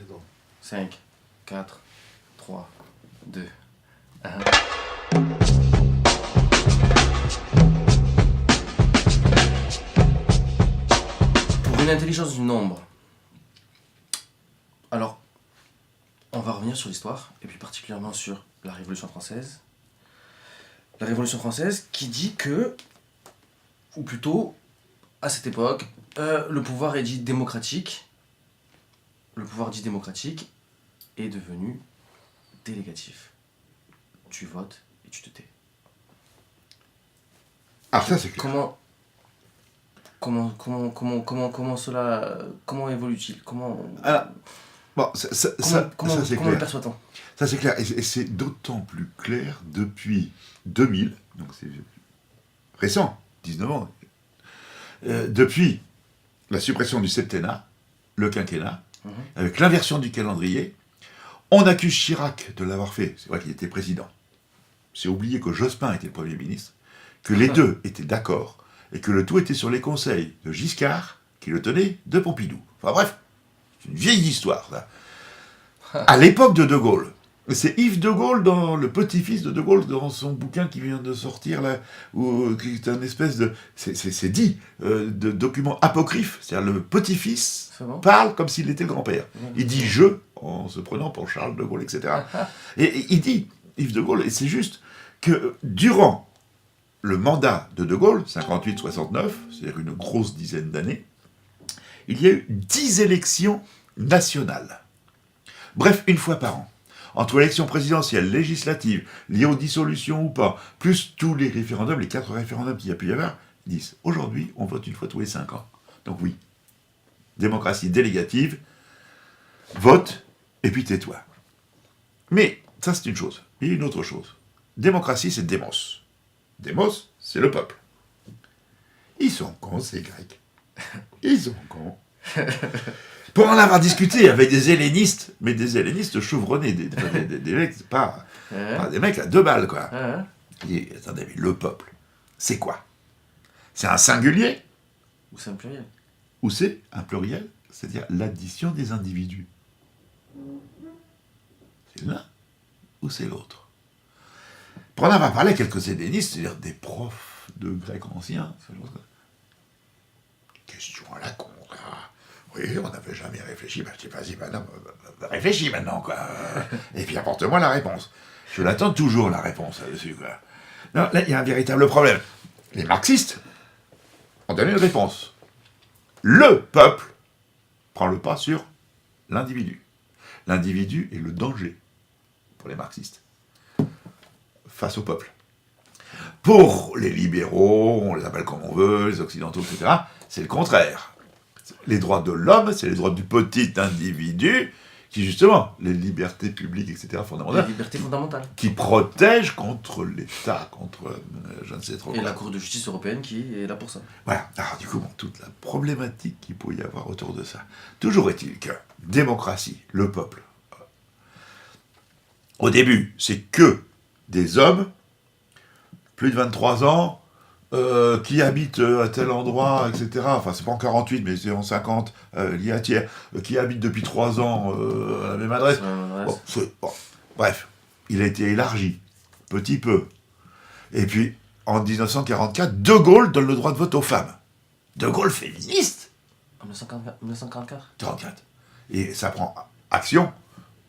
c'est bon. 5, 4, 3, 2, 1. Pour une intelligence du nombre. Alors, on va revenir sur l'histoire, et puis particulièrement sur la Révolution française. La Révolution française qui dit que, ou plutôt, à cette époque, le pouvoir est dit démocratique. Le pouvoir dit démocratique est devenu délégatif. Tu votes et tu te tais. Ah, ça c'est clair. Comment évolue-t-il Alors, bon, ça c'est comment le clair. perçoit-on? Ça c'est clair. Et c'est d'autant plus clair depuis 2000, donc c'est récent, 19 ans. Depuis la suppression du septennat, le quinquennat, avec l'inversion du calendrier, on accuse Chirac de l'avoir fait. C'est vrai qu'il était président. C'est oublié que Jospin était le Premier ministre, que les deux étaient d'accord, et que le tout était sur les conseils de Giscard, qui le tenait, de Pompidou. Enfin bref, c'est une vieille histoire, ça. À l'époque de De Gaulle, c'est Yves De Gaulle, le petit-fils de De Gaulle, dans son bouquin qui vient de sortir, là, qui est un espèce de... C'est dit, de document apocryphe, c'est-à-dire le petit-fils parle comme s'il était le grand-père. Il dit « je », en se prenant pour Charles De Gaulle, etc. Et il dit, Yves De Gaulle, et c'est juste, que durant le mandat de De Gaulle, 58-69, c'est-à-dire une grosse dizaine d'années, il y a eu 10 élections nationales. Bref, une fois par an. Entre élections présidentielles, législatives, liées aux dissolutions ou pas, plus tous les référendums, les 4 référendums qu'il y a pu y avoir, ils disent « aujourd'hui, on vote une fois tous les 5 ans ». Donc oui, démocratie délégative, vote, et puis tais-toi. Mais, ça c'est une chose. Il y a une autre chose. Démocratie, c'est démos. Démos, c'est le peuple. Ils sont cons, ces Grecs. Ils sont cons. Pour en avoir discuté avec des hellénistes, mais des hellénistes chevronnés, des mecs, pas des mecs à 2 balles, quoi. Il dit, attendez, mais le peuple, c'est quoi? C'est un singulier? Ou c'est un pluriel? Ou c'est un pluriel, c'est-à-dire l'addition des individus. C'est l'un ou c'est l'autre? Pour en avoir parlé à quelques hellénistes, c'est-à-dire des profs de grec ancien, question à la con, là. Oui, on n'avait jamais réfléchi. Ben, je dis, vas-y, maintenant, réfléchis maintenant, quoi. Et puis apporte-moi la réponse. Je l'attends toujours, la réponse là-dessus, quoi. Non, là, il y a un véritable problème. Les marxistes ont donné une réponse. Le peuple prend le pas sur l'individu. L'individu est le danger pour les marxistes face au peuple. Pour les libéraux, on les appelle comme on veut, les occidentaux, etc., c'est le contraire. Les droits de l'homme, c'est les droits du petit individu, qui justement, les libertés publiques, etc., fondamentales, les libertés fondamentales, qui protègent contre l'État, contre je ne sais trop et quoi. la Cour de justice européenne qui est là pour ça. Voilà, alors du coup, bon, toute la problématique qu'il peut y avoir autour de ça. Toujours est-il que démocratie, le peuple, au début, c'est que des hommes, plus de 23 ans, qui habitent à tel endroit, etc. Enfin, c'est pas en 48, mais c'est en 50, lié à Thiers, qui habitent depuis 3 ans à la même adresse. Bon, bref, il a été élargi, petit peu. Et puis, en 1944, De Gaulle donne le droit de vote aux femmes. De Gaulle féministe. En 1944 44. Et ça prend action,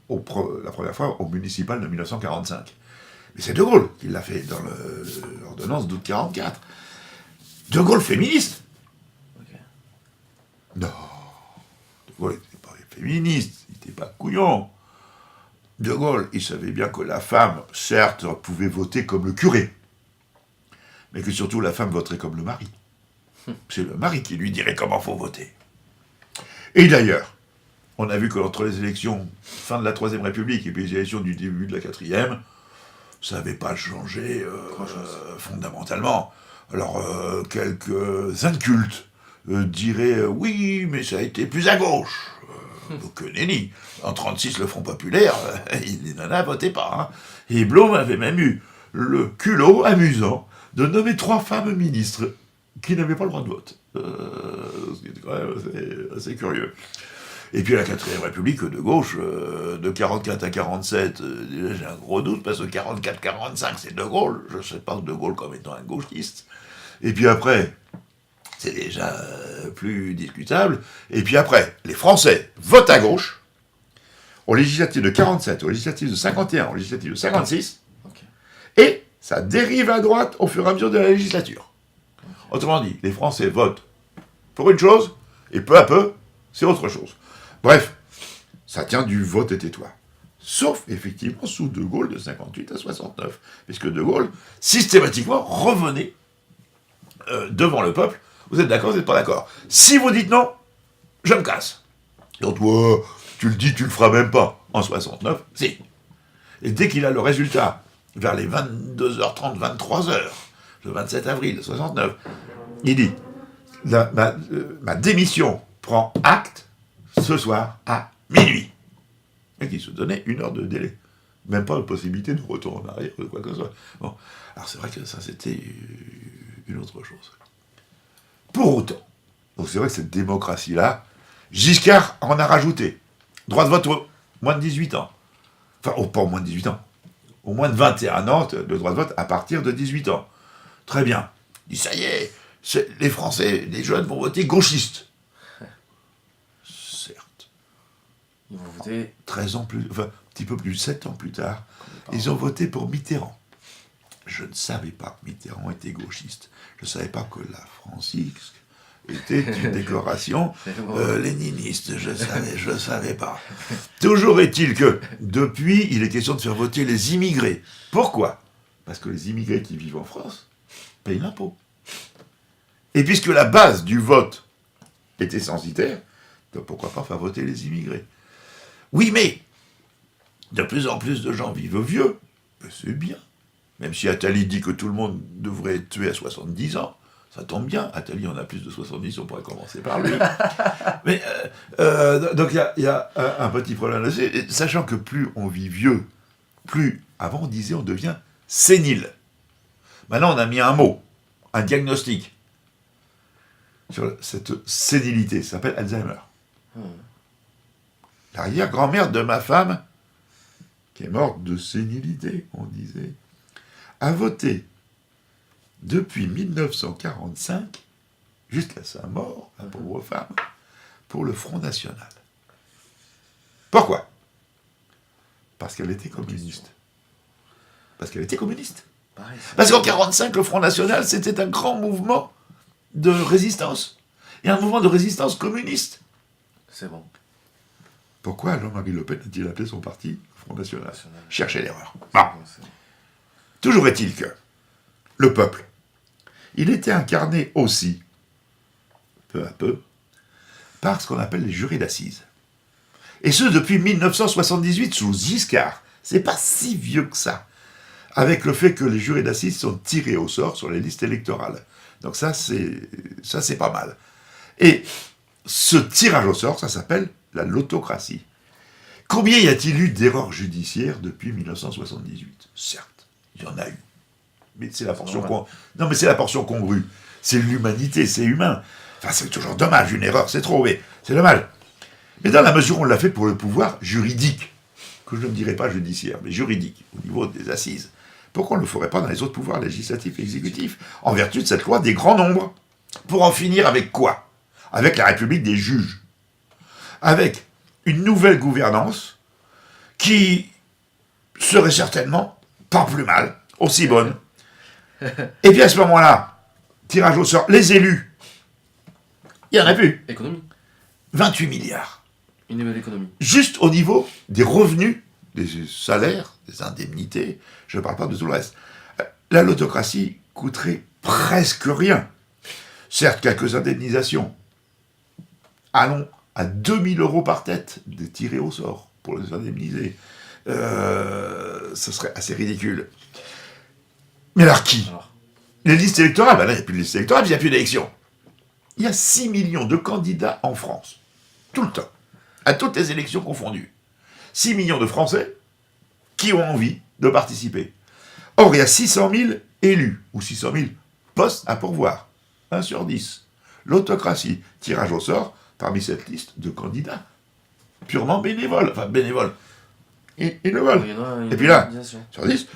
la première fois, au municipal de 1945. Mais c'est De Gaulle qui l'a fait dans l'ordonnance d'août 44. De Gaulle féministe. Okay. Non. De Gaulle n'était pas féministe, il n'était pas couillon. De Gaulle, il savait bien que la femme, certes, pouvait voter comme le curé, mais que surtout la femme voterait comme le mari. C'est le mari qui lui dirait comment faut voter. Et d'ailleurs, on a vu qu'entre les élections fin de la Troisième République et puis les élections du début de la Quatrième, ça n'avait pas changé fondamentalement. Alors, quelques incultes diraient oui, mais ça a été plus à gauche. Donc, nenni. En 1936, le Front Populaire, il n'en a voté pas. Hein. Et Blum avait même eu le culot amusant de nommer 3 femmes ministres qui n'avaient pas le droit de vote. Ce qui est quand même assez curieux. Et puis la 4ème République de gauche, de 44 à 47, déjà j'ai un gros doute, parce que 44-45 c'est De Gaulle, je ne sais pas De Gaulle comme étant un gauchiste. Et puis après, c'est déjà plus discutable. Et puis après, les Français votent à gauche, aux législatives de 47, aux législatives de 51, aux législatives de 56, Ok. et ça dérive à droite au fur et à mesure de la législature. Autrement dit, les Français votent pour une chose, et peu à peu, c'est autre chose. Bref, ça tient du vote et tais-toi. Sauf, effectivement, sous De Gaulle de 58 à 69, puisque De Gaulle, systématiquement, revenait devant le peuple. Vous êtes d'accord, vous n'êtes pas d'accord. Si vous dites non, je me casse. Donc, ouais, tu le dis, tu le feras même pas. En 69, si. Et dès qu'il a le résultat, vers les 22h30, 23h, le 27 avril 69, il dit, ma démission prend acte ce soir à minuit. Et qu'il se donnait 1 heure de délai. Même pas de possibilité de retour en arrière ou quoi que ce soit. Bon, alors c'est vrai que ça, c'était une autre chose. Pour autant, donc c'est vrai que cette démocratie-là, Giscard en a rajouté. Droit de vote au moins de 18 ans. Enfin, pas au moins de 18 ans. Au moins de 21 ans, le droit de vote à partir de 18 ans. Très bien. Il dit, ça y est, les Français, les jeunes vont voter gauchistes. Certes. Ils vont voter. 13 ans plus, enfin, un petit peu plus, 7 ans plus tard, ils ont voté pour Mitterrand. Je ne savais pas que Mitterrand était gauchiste. Je ne savais pas que la francisque était une décoration léniniste. Je ne savais pas. Toujours est-il que, depuis, il est question de faire voter les immigrés. Pourquoi ? Parce que les immigrés qui vivent en France payent l'impôt. Et puisque la base du vote était censitaire, donc pourquoi pas faire voter les immigrés ? Oui, mais de plus en plus de gens vivent vieux, et c'est bien. Même si Attali dit que tout le monde devrait être tué à 70 ans, ça tombe bien. Attali en a plus de 70, on pourrait commencer par lui. Mais, donc il y a un petit problème là-dessus, sachant que plus on vit vieux, plus, avant on disait on devient sénile. Maintenant on a mis un mot, un diagnostic, sur cette sénilité, ça s'appelle Alzheimer. L'arrière-grand-mère de ma femme, qui est morte de sénilité, on disait, a voté depuis 1945, jusqu'à sa mort, la pauvre femme, pour le Front National. Pourquoi ? Parce qu'elle était communiste. Parce qu'elle était communiste. Pareil, Parce qu'en 1945, le Front National, c'était un grand mouvement de résistance. Et un mouvement de résistance communiste. c'est bon. Pourquoi Jean-Marie Le Pen a-t-il appelé son parti Front National ? National. Cherchez l'erreur. C'est Bon. bon, c'est bon. Toujours est-il que le peuple, il était incarné aussi, peu à peu, par ce qu'on appelle les jurés d'assises. Et ce, depuis 1978, sous Giscard. C'est pas si vieux que ça. Avec le fait que les jurés d'assises sont tirés au sort sur les listes électorales. Donc ça, c'est pas mal. Et ce tirage au sort, ça s'appelle la lottocratie. Combien y a-t-il eu d'erreurs judiciaires depuis 1978 ? Certes, il y en a eu. Mais c'est la portion non, mais c'est la portion congrue. C'est l'humanité, c'est humain. Enfin, c'est toujours dommage, une erreur, c'est trop, mais c'est dommage. Mais dans la mesure où on l'a fait pour le pouvoir juridique, que je ne dirais pas judiciaire, mais juridique, au niveau des assises, pourquoi on ne le ferait pas dans les autres pouvoirs législatifs et exécutifs, en vertu de cette loi des grands nombres ? Pour en finir avec quoi ? Avec la République des juges. Avec une nouvelle gouvernance qui serait certainement pas plus mal, aussi bonne. Et puis à ce moment-là, tirage au sort, les élus, il n'y en a plus. Économie. 28 milliards. Une nouvelle économie. Juste au niveau des revenus, des salaires, des indemnités, je ne parle pas de tout le reste. La lottocratie coûterait presque rien. Certes, quelques indemnisations. Allons à 2000 € par tête de tirés au sort pour les indemniser. Ce serait assez ridicule. Mais alors qui ? Les listes électorales, ben là, il n'y a plus de listes électorales, il n'y a plus d'élections. Il y a 6 millions de candidats en France, tout le temps, à toutes les élections confondues. 6 millions de Français qui ont envie de participer. Or, il y a 600 000 élus, ou 600 000 postes à pourvoir. 1 sur 10. L'autocratie, tirage au sort, parmi cette liste de candidats. purement bénévoles. Enfin, bénévoles. Ils le veulent. Il y en a une Et puis là, organisation. sur 10,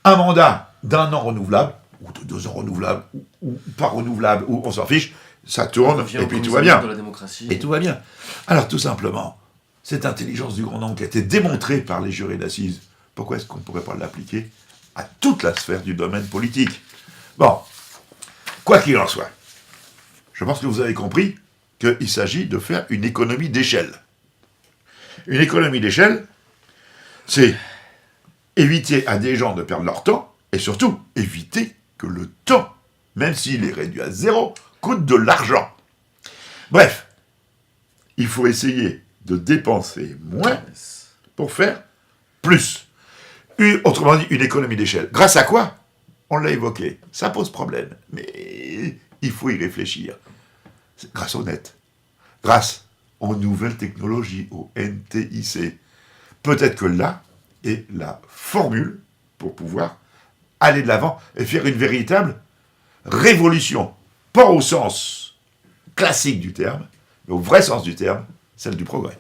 un mandat d'1 an renouvelable, ou de 2 ans renouvelable, ou pas renouvelable, ou on s'en fiche, ça tourne, revient et au puis tout communisme va bien. de la démocratie. Et tout va bien. Alors, tout simplement, cette intelligence du grand nombre qui a été démontrée par les jurés d'assises, pourquoi est-ce qu'on ne pourrait pas l'appliquer à toute la sphère du domaine politique? Bon, quoi qu'il en soit, je pense que vous avez compris qu'il s'agit de faire une économie d'échelle. Une économie d'échelle, c'est éviter à des gens de perdre leur temps, et surtout éviter que le temps, même s'il est réduit à 0, coûte de l'argent. Bref, il faut essayer de dépenser moins pour faire plus. Autrement dit, une économie d'échelle. Grâce à quoi? On l'a évoqué. Ça pose problème, mais il faut y réfléchir. C'est grâce au net, grâce aux nouvelles technologies, au NTIC. Peut-être que là est la formule pour pouvoir aller de l'avant et faire une véritable révolution. Pas au sens classique du terme, mais au vrai sens du terme, celle du progrès.